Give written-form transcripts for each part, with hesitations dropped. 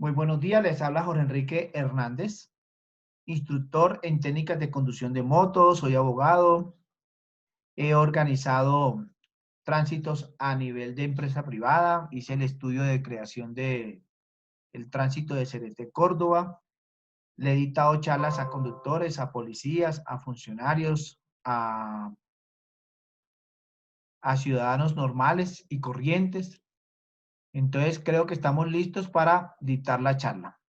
Muy buenos días, les habla Jorge Enrique Hernández, instructor en técnicas de conducción de motos, soy abogado, he organizado tránsitos a nivel de empresa privada, hice el estudio de creación de el tránsito de Cereté Córdoba, le he dictado charlas a conductores, a policías, a funcionarios, a ciudadanos normales y corrientes. Entonces creo que estamos listos para dictar la charla.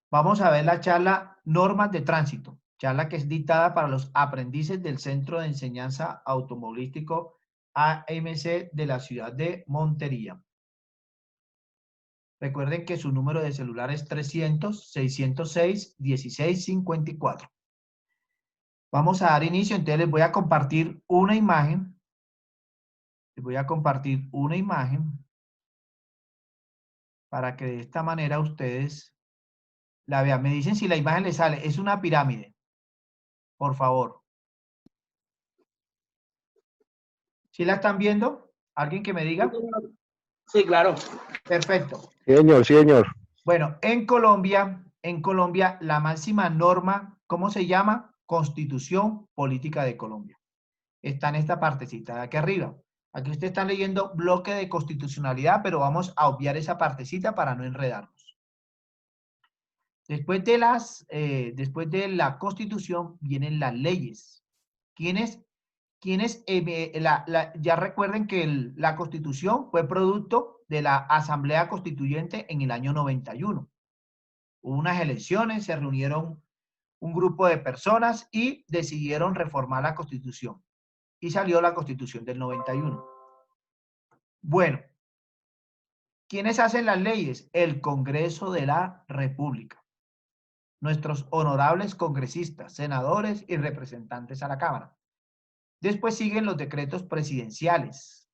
Vamos a ver la charla Normas de Tránsito, charla que es dictada para los aprendices del Centro de Enseñanza Automovilístico AMC de la ciudad de Montería. Recuerden que su número de celular es 300-606-1654. Vamos a dar inicio, entonces les voy a compartir una imagen. Les voy a compartir una imagen para que de esta manera ustedes la vean. Me dicen si la imagen les sale. Es una pirámide, por favor. ¿Sí la están viendo? ¿Alguien que me diga? Sí, claro. Perfecto. Sí, señor, sí, señor. Bueno, en Colombia, la máxima norma, ¿cómo se llama? Constitución Política de Colombia. Está en esta partecita de aquí arriba. Aquí ustedes están leyendo bloque de constitucionalidad, pero vamos a obviar esa partecita para no enredarnos. Después de la Constitución vienen las leyes. ¿Quiénes? Ya recuerden que la Constitución fue producto de la Asamblea Constituyente en el año 91. Hubo unas elecciones, se reunieron un grupo de personas y decidieron reformar la Constitución. Y salió la Constitución del 91. Bueno, ¿quiénes hacen las leyes? El Congreso de la República. Nuestros honorables congresistas, senadores y representantes a la Cámara. Después siguen los decretos presidenciales,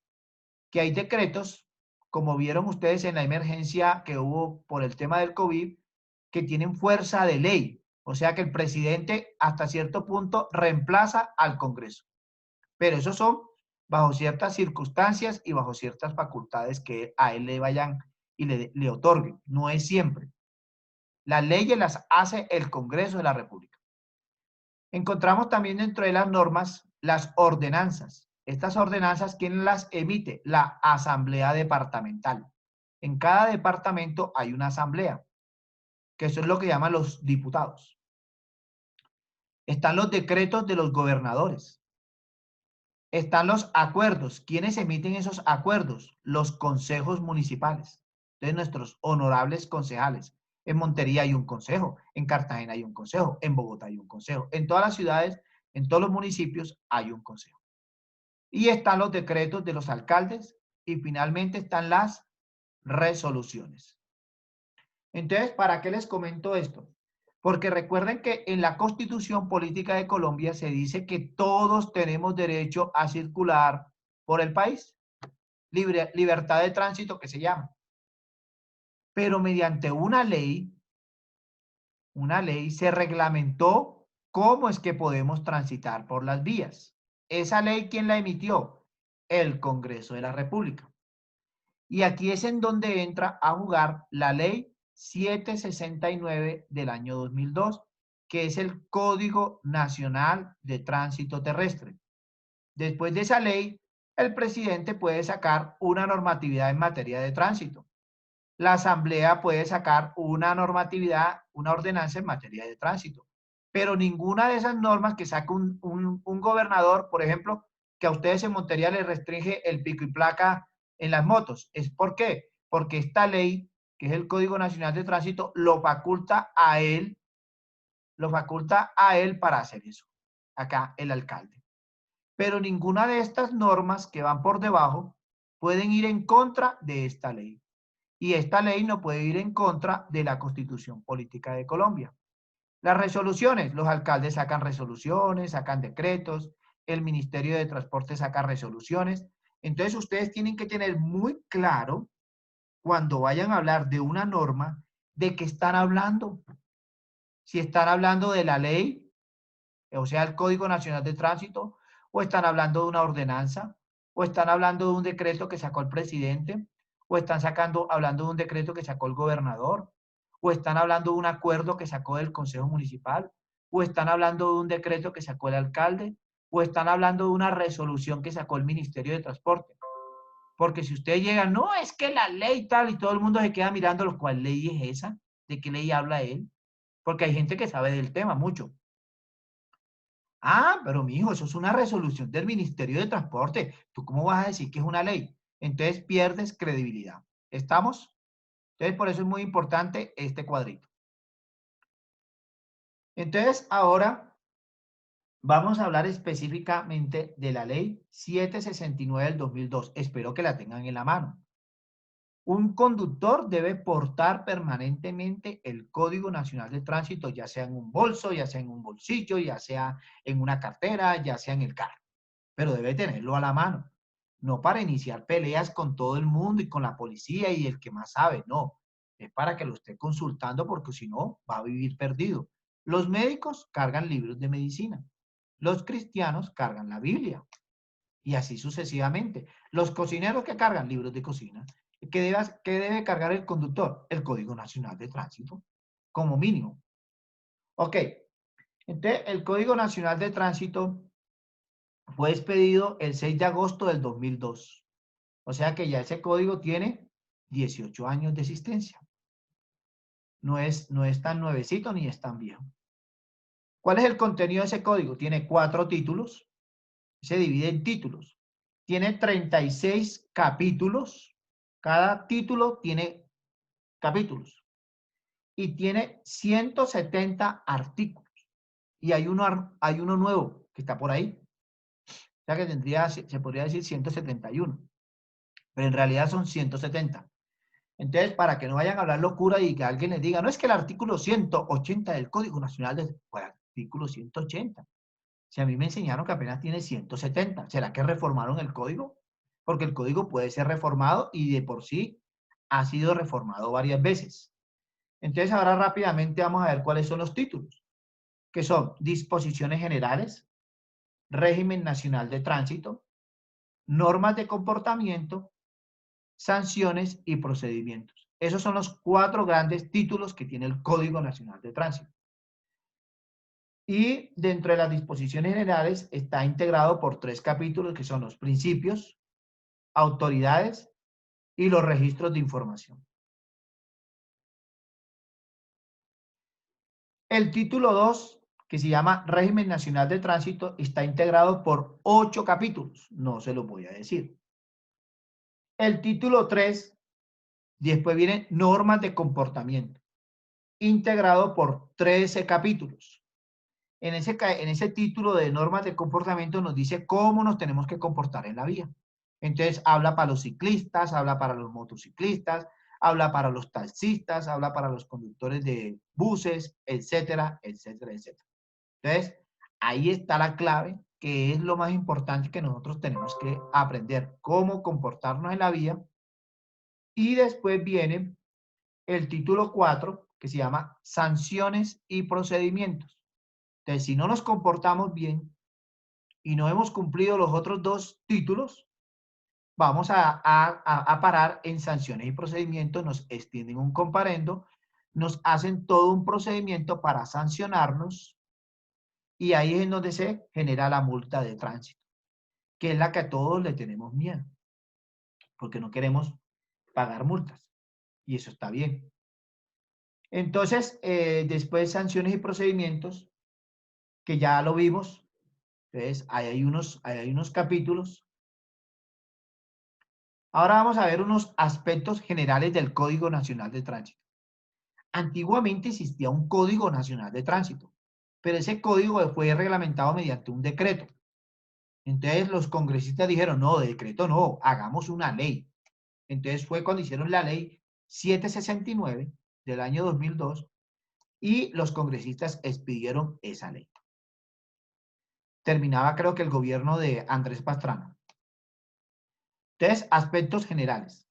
que hay decretos, como vieron ustedes en la emergencia que hubo por el tema del COVID, que tienen fuerza de ley. O sea que el presidente hasta cierto punto reemplaza al Congreso. Pero esos son bajo ciertas circunstancias y bajo ciertas facultades que a él le vayan y le otorguen. No es siempre. Las leyes las hace el Congreso de la República. Encontramos también dentro de las normas las ordenanzas. Estas ordenanzas, ¿quién las emite? La Asamblea Departamental. En cada departamento hay una asamblea, que eso es lo que llaman los diputados. Están los decretos de los gobernadores. Están los acuerdos. ¿Quiénes emiten esos acuerdos? Los consejos municipales. Entonces, nuestros honorables concejales. En Montería hay un consejo, en Cartagena hay un consejo, en Bogotá hay un consejo. En todas las ciudades, en todos los municipios hay un consejo. Y están los decretos de los alcaldes y finalmente están las resoluciones. Entonces, ¿para qué les comento esto? Porque recuerden que en la Constitución Política de Colombia se dice que todos tenemos derecho a circular por el país. Libertad de tránsito que se llama. Pero mediante una ley se reglamentó cómo es que podemos transitar por las vías. Esa ley, ¿quién la emitió? El Congreso de la República. Y aquí es en donde entra a jugar la ley 769 del año 2002, que es el Código Nacional de Tránsito Terrestre. Después de esa ley, el presidente puede sacar una normatividad en materia de tránsito. La Asamblea puede sacar una normatividad, una ordenanza en materia de tránsito. Pero ninguna de esas normas que saque un gobernador, por ejemplo, que a ustedes en Montería les restringe el pico y placa en las motos. ¿Es por qué? Porque esta ley, que es el Código Nacional de Tránsito, lo faculta a él para hacer eso. Acá el alcalde. Pero ninguna de estas normas que van por debajo pueden ir en contra de esta ley. Y esta ley no puede ir en contra de la Constitución Política de Colombia. Las resoluciones, los alcaldes sacan resoluciones, sacan decretos, el Ministerio de Transporte saca resoluciones. Entonces ustedes tienen que tener muy claro cuando vayan a hablar de una norma, de qué están hablando. Si están hablando de la ley, o sea, el Código Nacional de Tránsito, o están hablando de una ordenanza, o están hablando de un decreto que sacó el presidente, o están hablando de un decreto que sacó el gobernador, o están hablando de un acuerdo que sacó del Consejo Municipal, o están hablando de un decreto que sacó el alcalde, o están hablando de una resolución que sacó el Ministerio de Transporte. Porque si usted llega, no, es que la ley tal, y todo el mundo se queda mirando, ¿cuál ley es esa? ¿De qué ley habla él? Porque hay gente que sabe del tema mucho. Ah, pero mi hijo, eso es una resolución del Ministerio de Transporte. ¿Tú cómo vas a decir que es una ley? Entonces pierdes credibilidad. ¿Estamos? Entonces por eso es muy importante este cuadrito. Entonces ahora vamos a hablar específicamente de la ley 769 del 2002. Espero que la tengan en la mano. Un conductor debe portar permanentemente el Código Nacional de Tránsito, ya sea en un bolso, ya sea en un bolsillo, ya sea en una cartera, ya sea en el carro, pero debe tenerlo a la mano. No para iniciar peleas con todo el mundo y con la policía y el que más sabe, no. Es para que lo esté consultando porque si no, va a vivir perdido. Los médicos cargan libros de medicina. Los cristianos cargan la Biblia. Y así sucesivamente. Los cocineros que cargan libros de cocina. ¿Qué debe cargar el conductor? El Código Nacional de Tránsito, como mínimo. Ok, entonces el Código Nacional de Tránsito fue expedido el 6 de agosto del 2002. O sea que ya ese código tiene 18 años de existencia. No es tan nuevecito ni es tan viejo. ¿Cuál es el contenido de ese código? Tiene 4 títulos. Se divide en títulos. Tiene 36 capítulos. Cada título tiene capítulos. Y tiene 170 artículos. Y hay uno nuevo que está por ahí. O sea que se podría decir 171. Pero en realidad son 170. Entonces, para que no vayan a hablar locura y que alguien les diga, no es que el artículo 180 del Código Nacional de... Pues, artículo 180. Si a mí me enseñaron que apenas tiene 170, ¿será que reformaron el código? Porque el código puede ser reformado y de por sí ha sido reformado varias veces. Entonces, ahora rápidamente vamos a ver cuáles son los títulos, que son disposiciones generales, régimen nacional de tránsito, normas de comportamiento, sanciones y procedimientos. Esos son los 4 grandes títulos que tiene el Código Nacional de Tránsito. Y dentro de las disposiciones generales está integrado por 3 capítulos que son los principios, autoridades y los registros de información. El título 2, que se llama Régimen Nacional de Tránsito, está integrado por 8 capítulos. No se los voy a decir. El título 3, después viene Normas de Comportamiento, integrado por 13 capítulos. En ese título de normas de comportamiento nos dice cómo nos tenemos que comportar en la vía. Entonces habla para los ciclistas, habla para los motociclistas, habla para los taxistas, habla para los conductores de buses, etcétera, etcétera, etcétera. Entonces, ahí está la clave, que es lo más importante que nosotros tenemos que aprender, cómo comportarnos en la vía. Y después viene el título 4, que se llama Sanciones y Procedimientos. Entonces, si no nos comportamos bien y no hemos cumplido los otros 2 títulos, vamos a parar en sanciones y procedimientos, nos extienden un comparendo, nos hacen todo un procedimiento para sancionarnos y ahí es en donde se genera la multa de tránsito, que es la que a todos le tenemos miedo, porque no queremos pagar multas y eso está bien. Entonces, después sanciones y procedimientos, que ya lo vimos. Entonces, hay unos capítulos. Ahora vamos a ver unos aspectos generales del Código Nacional de Tránsito. Antiguamente existía un Código Nacional de Tránsito, pero ese código fue reglamentado mediante un decreto. Entonces los congresistas dijeron, no, de decreto no, hagamos una ley. Entonces fue cuando hicieron la ley 769 del año 2002 y los congresistas expidieron esa ley. Terminaba creo que el gobierno de Andrés Pastrana. Entonces, aspectos generales.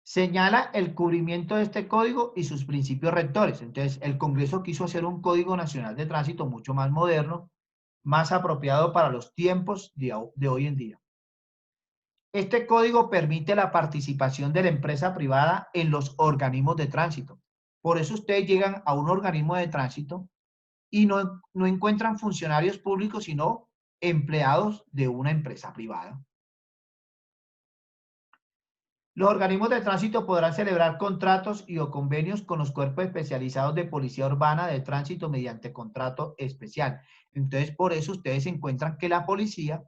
Señala el cubrimiento de este código y sus principios rectores. Entonces, el Congreso quiso hacer un Código Nacional de Tránsito mucho más moderno, más apropiado para los tiempos de hoy en día. Este código permite la participación de la empresa privada en los organismos de tránsito. Por eso ustedes llegan a un organismo de tránsito y no encuentran funcionarios públicos, sino empleados de una empresa privada. Los organismos de tránsito podrán celebrar contratos y o convenios con los cuerpos especializados de policía urbana de tránsito mediante contrato especial. Entonces, por eso ustedes encuentran que la policía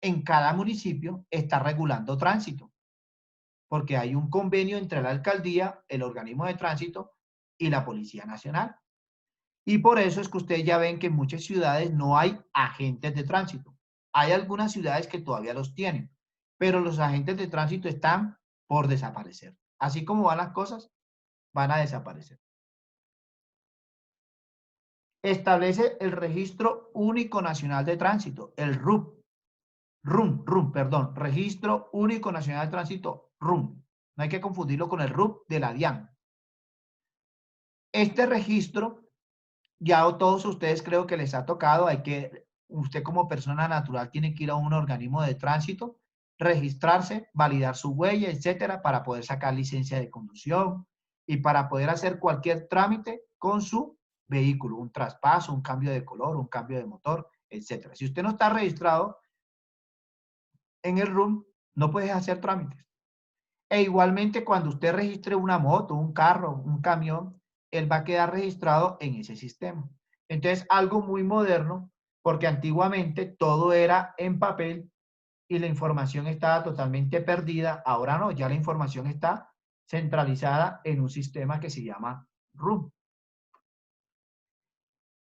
en cada municipio está regulando tránsito, porque hay un convenio entre la alcaldía, el organismo de tránsito y la Policía Nacional. Y por eso es que ustedes ya ven que en muchas ciudades no hay agentes de tránsito. Hay algunas ciudades que todavía los tienen, pero los agentes de tránsito están por desaparecer. Así como van las cosas, van a desaparecer. Establece el Registro Único Nacional de Tránsito, el RUM, perdón, Registro Único Nacional de Tránsito, RUM. No hay que confundirlo con el RUP de la DIAN. Este registro, ya a todos ustedes creo que les ha tocado, usted como persona natural tiene que ir a un organismo de tránsito, registrarse, validar su huella, etcétera, para poder sacar licencia de conducción y para poder hacer cualquier trámite con su vehículo, un traspaso, un cambio de color, un cambio de motor, etcétera. Si usted no está registrado en el RUM, no puede hacer trámites. E igualmente cuando usted registre una moto, un carro, un camión, él va a quedar registrado en ese sistema. Entonces, algo muy moderno, porque antiguamente todo era en papel y la información estaba totalmente perdida. Ahora no, ya la información está centralizada en un sistema que se llama RUM.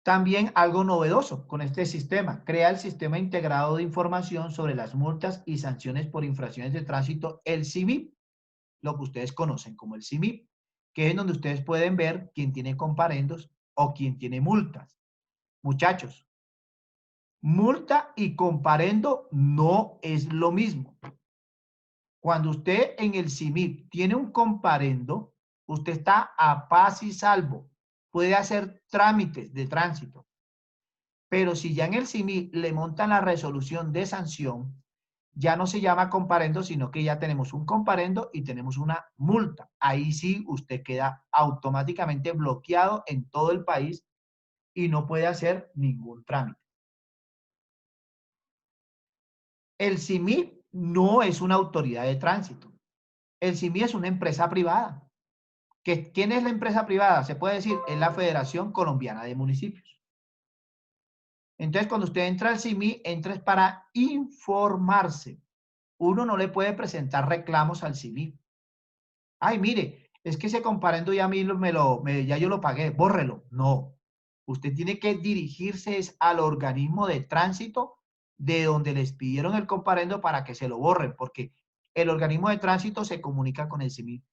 También algo novedoso con este sistema, crea el Sistema Integrado de Información sobre las Multas y Sanciones por Infracciones de Tránsito, el CIMIP, lo que ustedes conocen como el CIMIP, que es donde ustedes pueden ver quién tiene comparendos o quién tiene multas. Muchachos, multa y comparendo no es lo mismo. Cuando usted en el CIMIP tiene un comparendo, usted está a paz y salvo. Puede hacer trámites de tránsito. Pero si ya en el CIMIP le montan la resolución de sanción, ya no se llama comparendo, sino que ya tenemos un comparendo y tenemos una multa. Ahí sí usted queda automáticamente bloqueado en todo el país y no puede hacer ningún trámite. El CIMIP no es una autoridad de tránsito. El CIMIP es una empresa privada. ¿Quién es la empresa privada? Se puede decir, es la Federación Colombiana de Municipios. Entonces, cuando usted entra al CIMIP, entra para informarse. Uno no le puede presentar reclamos al CIMIP. Ay, mire, es que ese comparendo ya a mí ya yo lo pagué, bórrelo. No, usted tiene que dirigirse al organismo de tránsito de donde les pidieron el comparendo para que se lo borren, porque el organismo de tránsito se comunica con el CIMI.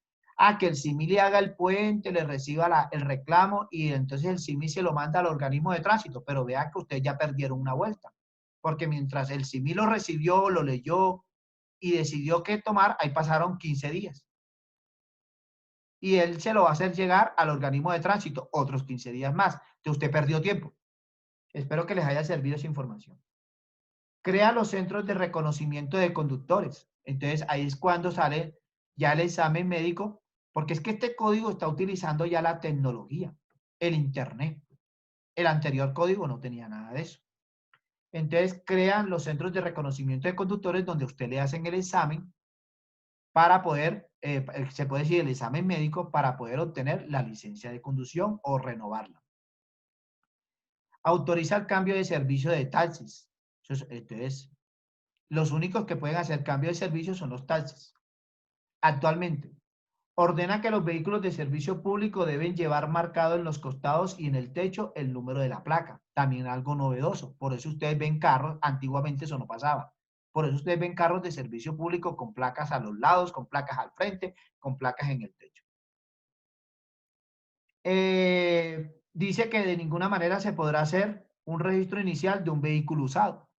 Que el CIMI le haga el puente, le reciba el reclamo y entonces el CIMI se lo manda al organismo de tránsito, pero vea que ustedes ya perdieron una vuelta, porque mientras el CIMI lo recibió, lo leyó y decidió qué tomar, ahí pasaron 15 días y él se lo va a hacer llegar al organismo de tránsito otros 15 días más. Entonces usted perdió tiempo. Espero que les haya servido esa información. Crea los centros de reconocimiento de conductores. Entonces ahí es cuando sale ya el examen médico, porque es que este código está utilizando ya la tecnología, el internet. El anterior código no tenía nada de eso. Entonces crean los centros de reconocimiento de conductores donde usted le hacen el examen para poder, se puede decir el examen médico para poder obtener la licencia de conducción o renovarla. Autoriza el cambio de servicio de taxis. Entonces, los únicos que pueden hacer cambio de servicio son los taxis. Actualmente, ordena que los vehículos de servicio público deben llevar marcado en los costados y en el techo el número de la placa. También algo novedoso. Por eso ustedes ven carros, antiguamente eso no pasaba. Por eso ustedes ven carros de servicio público con placas a los lados, con placas al frente, con placas en el techo. Dice que de ninguna manera se podrá hacer un registro inicial de un vehículo usado.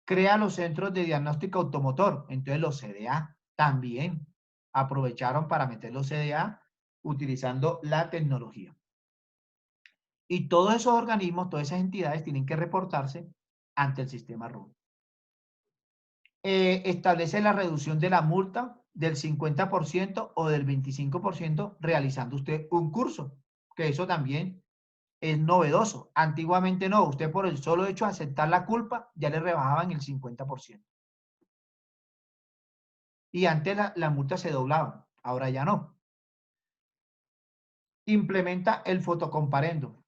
Crea los centros de diagnóstico automotor, entonces los CDA también aprovecharon para meter los CDA utilizando la tecnología. Y todos esos organismos, todas esas entidades tienen que reportarse ante el sistema RUN. establece la reducción de la multa del 50% o del 25% realizando usted un curso, que eso también es novedoso. Antiguamente no, usted por el solo hecho de aceptar la culpa ya le rebajaban el 50%. Y antes las multas se doblaban, ahora ya no. Implementa el fotocomparendo.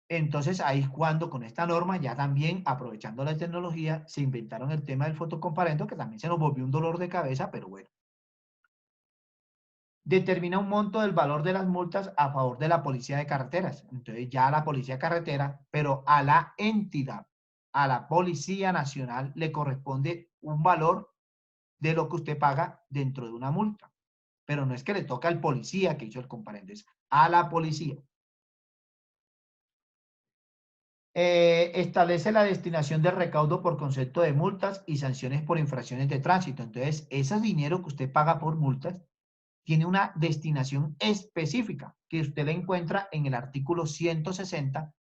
Entonces ahí es cuando con esta norma ya también aprovechando la tecnología se inventaron el tema del fotocomparendo que también se nos volvió un dolor de cabeza, pero bueno. Determina un monto del valor de las multas a favor de la policía de carreteras. Entonces ya a la policía de carretera, pero a la entidad, a la Policía Nacional le corresponde un valor de lo que usted paga dentro de una multa. Pero no es que le toca al policía que hizo el comparendo, es a la policía. Establece la destinación del recaudo por concepto de multas y sanciones por infracciones de tránsito. Entonces, ese dinero que usted paga por multas tiene una destinación específica que usted la encuentra en el artículo 160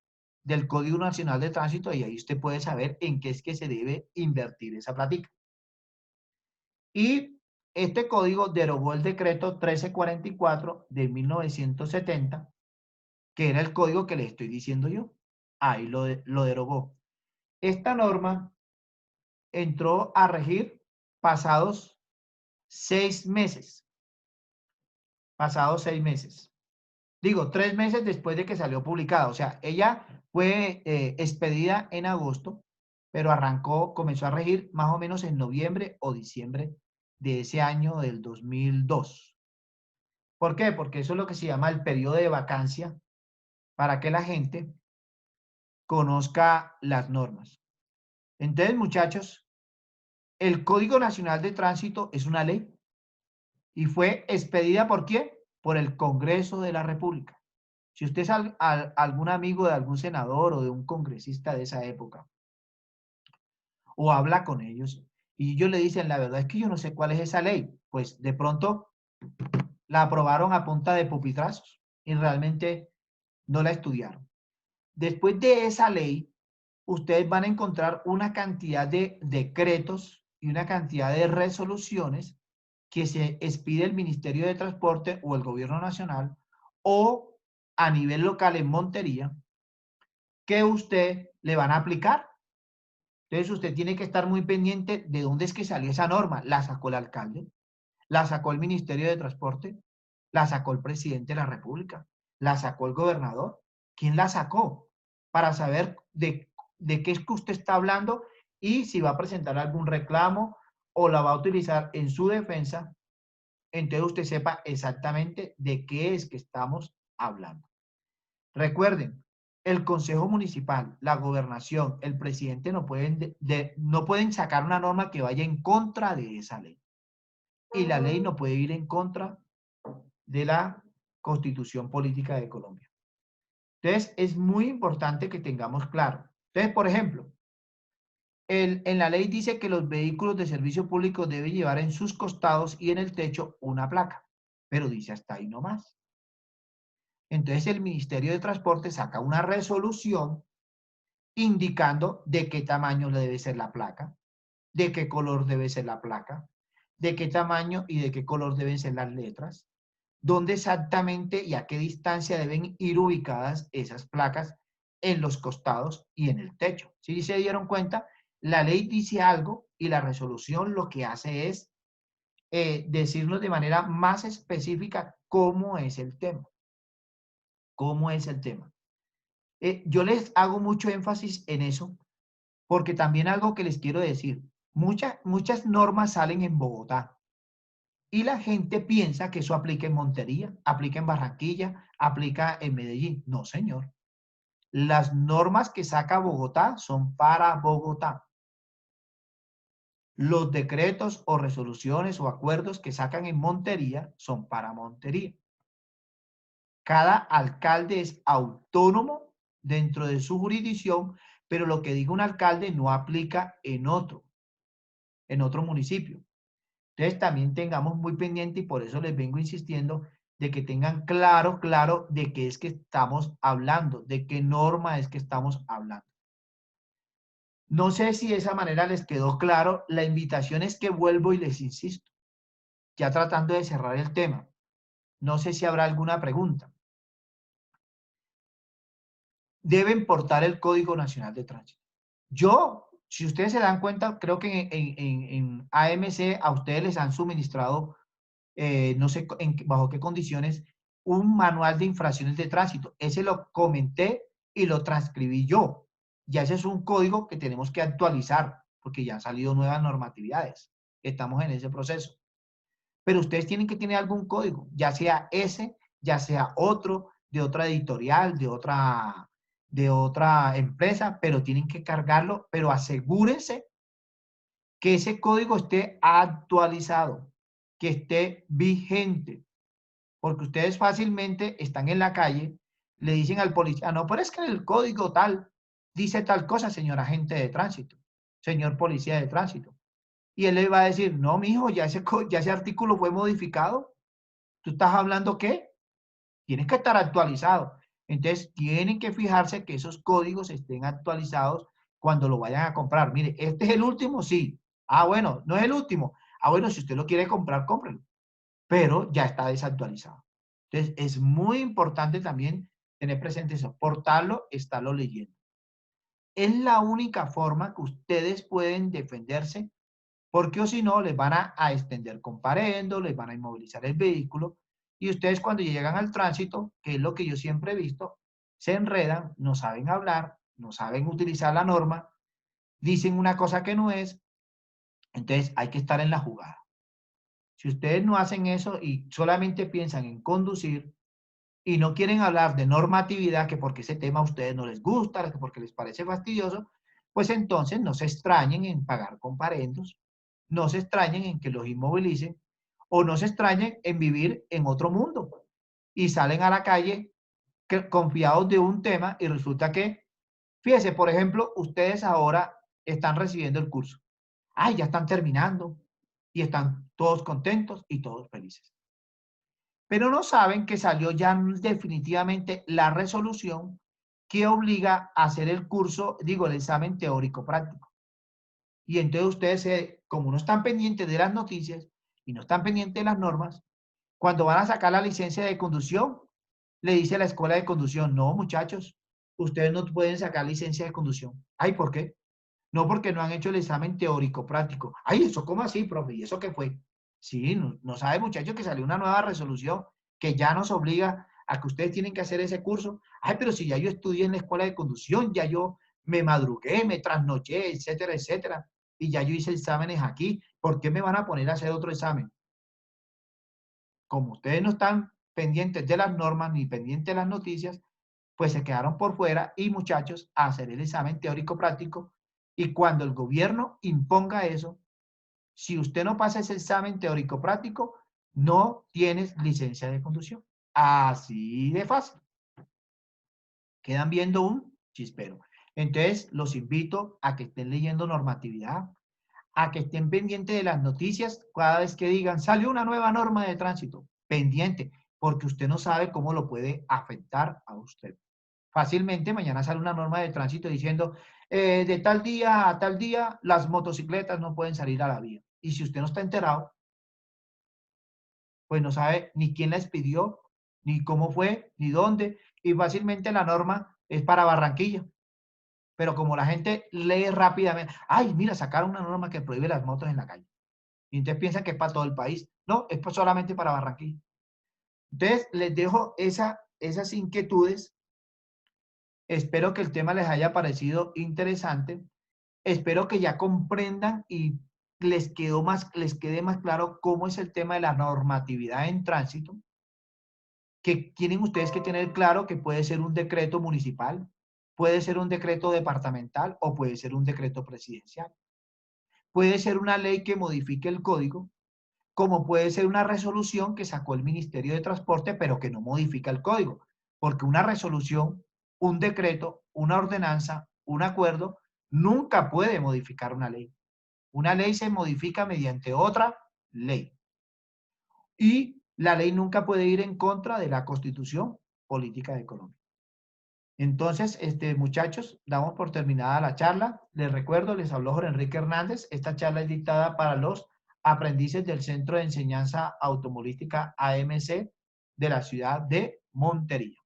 del Código Nacional de Tránsito y ahí usted puede saber en qué es que se debe invertir esa plática. Y este código derogó el decreto 1344 de 1970, que era el código que le estoy diciendo yo. Ahí lo derogó. Esta norma entró a regir pasados 6 meses. Pasados 6 meses. Digo, 3 meses después de que salió publicada. O sea, ella fue expedida en agosto, pero comenzó a regir más o menos en noviembre o diciembre de ese año del 2002. ¿Por qué? Porque eso es lo que se llama el periodo de vacancia para que la gente conozca las normas. Entonces, muchachos, el Código Nacional de Tránsito es una ley y fue expedida ¿por quién? Por el Congreso de la República. Si usted es algún amigo de algún senador o de un congresista de esa época, o habla con ellos, y ellos le dicen, la verdad es que yo no sé cuál es esa ley, pues de pronto la aprobaron a punta de pupitrazos y realmente no la estudiaron. Después de esa ley, ustedes van a encontrar una cantidad de decretos y una cantidad de resoluciones que se expide el Ministerio de Transporte o el Gobierno Nacional o a nivel local en Montería que usted le van a aplicar. Entonces usted tiene que estar muy pendiente de dónde es que salió esa norma. ¿La sacó el alcalde? ¿La sacó el Ministerio de Transporte? ¿La sacó el presidente de la República? ¿La sacó el gobernador? ¿Quién la sacó? Para saber de qué es que usted está hablando y si va a presentar algún reclamo o la va a utilizar en su defensa, entonces usted sepa exactamente de qué es que estamos hablando. Recuerden, el Consejo Municipal, la Gobernación, el presidente no pueden sacar una norma que vaya en contra de esa ley. Y la ley no puede ir en contra de la Constitución Política de Colombia. Entonces, es muy importante que tengamos claro. Entonces, por ejemplo, en la ley dice que los vehículos de servicio público deben llevar en sus costados y en el techo una placa, pero dice hasta ahí nomás. Entonces, el Ministerio de Transporte saca una resolución indicando de qué tamaño le debe ser la placa, de qué color debe ser la placa, de qué tamaño y de qué color deben ser las letras, dónde exactamente y a qué distancia deben ir ubicadas esas placas en los costados y en el techo. Si se dieron cuenta, la ley dice algo y la resolución lo que hace es decirnos de manera más específica cómo es el tema. ¿Cómo es el tema? Yo les hago mucho énfasis en eso porque también algo que les quiero decir, muchas normas salen en Bogotá y la gente piensa que eso aplica en Montería, aplica en Barranquilla, aplica en Medellín. No, señor. Las normas que saca Bogotá son para Bogotá. Los decretos o resoluciones o acuerdos que sacan en Montería son para Montería. Cada alcalde es autónomo dentro de su jurisdicción, pero lo que diga un alcalde no aplica en otro municipio. Entonces también tengamos muy pendiente y por eso les vengo insistiendo de que tengan claro de qué es que estamos hablando, de qué norma es que estamos hablando. No sé si de esa manera les quedó claro. La invitación es que vuelvo y les insisto, ya tratando de cerrar el tema. No sé si habrá alguna pregunta. Deben portar el Código Nacional de Tránsito. Yo, si ustedes se dan cuenta, creo que en AMC a ustedes les han suministrado, no sé bajo qué condiciones, un manual de infracciones de tránsito. Ese lo comenté y lo transcribí yo. Ya ese es un código que tenemos que actualizar porque ya han salido nuevas normatividades. Estamos en ese proceso. Pero ustedes tienen que tener algún código, ya sea ese, ya sea otro, de otra editorial, de otra empresa, pero tienen que cargarlo, pero asegúrense que ese código esté actualizado, que esté vigente, porque ustedes fácilmente están en la calle, le dicen al policía, no, pero es que el código tal dice tal cosa, señor agente de tránsito, señor policía de tránsito. Y él le va a decir, no, mijo, ya ese artículo fue modificado. ¿Tú estás hablando qué? Tienes que estar actualizado. Entonces, tienen que fijarse que esos códigos estén actualizados cuando lo vayan a comprar. Mire, ¿este es el último? Sí. Ah, bueno, no es el último. Ah, bueno, si usted lo quiere comprar, cómprelo. Pero ya está desactualizado. Entonces, es muy importante también tener presente eso. Portarlo, estarlo leyendo. Es la única forma que ustedes pueden defenderse, porque o si no, les van a extender comparendo, les van a inmovilizar el vehículo, y ustedes cuando llegan al tránsito, que es lo que yo siempre he visto, se enredan, no saben hablar, no saben utilizar la norma, dicen una cosa que no es, entonces hay que estar en la jugada. Si ustedes no hacen eso y solamente piensan en conducir y no quieren hablar de normatividad, que porque ese tema a ustedes no les gusta, que porque les parece fastidioso, pues entonces no se extrañen en pagar comparendos, no se extrañen en que los inmovilicen o no se extrañen en vivir en otro mundo y salen a la calle confiados de un tema y resulta que, fíjese, por ejemplo, ustedes ahora están recibiendo el curso. Ay, ya están terminando y están todos contentos y todos felices. Pero no saben que salió ya definitivamente la resolución que obliga a hacer el curso, digo, el examen teórico práctico. Y entonces ustedes, como no están pendientes de las noticias y no están pendientes de las normas, cuando van a sacar la licencia de conducción, le dice la escuela de conducción, no, muchachos, ustedes no pueden sacar licencia de conducción. Ay, ¿por qué? No, porque no han hecho el examen teórico práctico. Ay, ¿eso cómo así, profe? ¿Y eso qué fue? Sí, no sabe, muchachos, que salió una nueva resolución que ya nos obliga a que ustedes tienen que hacer ese curso. Ay, pero si ya yo estudié en la escuela de conducción, ya yo me madrugué, me trasnoché, etcétera, etcétera, y ya yo hice exámenes aquí, ¿por qué me van a poner a hacer otro examen? Como ustedes no están pendientes de las normas ni pendientes de las noticias, pues se quedaron por fuera y muchachos, a hacer el examen teórico práctico. Y cuando el gobierno imponga eso, si usted no pasa ese examen teórico práctico, no tienes licencia de conducción. Así de fácil. Quedan viendo un chispero. Entonces, los invito a que estén leyendo normatividad, a que estén pendientes de las noticias cada vez que digan, salió una nueva norma de tránsito. Pendiente, porque usted no sabe cómo lo puede afectar a usted. Fácilmente mañana sale una norma de tránsito diciendo, de tal día a tal día las motocicletas no pueden salir a la vía. Y si usted no está enterado, pues no sabe ni quién la expidió, ni cómo fue, ni dónde. Y fácilmente la norma es para Barranquilla. Pero como la gente lee rápidamente, ay, mira, sacaron una norma que prohíbe las motos en la calle. Y entonces piensan que es para todo el país. No, es solamente para Barranquilla. Entonces, les dejo esas inquietudes. Espero que el tema les haya parecido interesante. Espero que ya comprendan y les quede más claro cómo es el tema de la normatividad en tránsito, que tienen ustedes que tener claro que puede ser un decreto municipal, puede ser un decreto departamental o puede ser un decreto presidencial. Puede ser una ley que modifique el código, como puede ser una resolución que sacó el Ministerio de Transporte, pero que no modifica el código, porque una resolución, un decreto, una ordenanza, un acuerdo, nunca puede modificar una ley. Una ley se modifica mediante otra ley. Y la ley nunca puede ir en contra de la Constitución Política de Colombia. Entonces, muchachos, damos por terminada la charla. Les recuerdo, les habló Jorge Enrique Hernández. Esta charla es dictada para los aprendices del Centro de Enseñanza Automovilística AMC de la ciudad de Montería.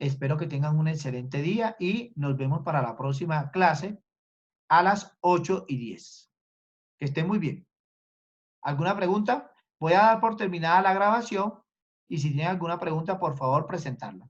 Espero que tengan un excelente día y nos vemos para la próxima clase a las 8:10. Que estén muy bien. ¿Alguna pregunta? Voy a dar por terminada la grabación y si tienen alguna pregunta, por favor, presentarla.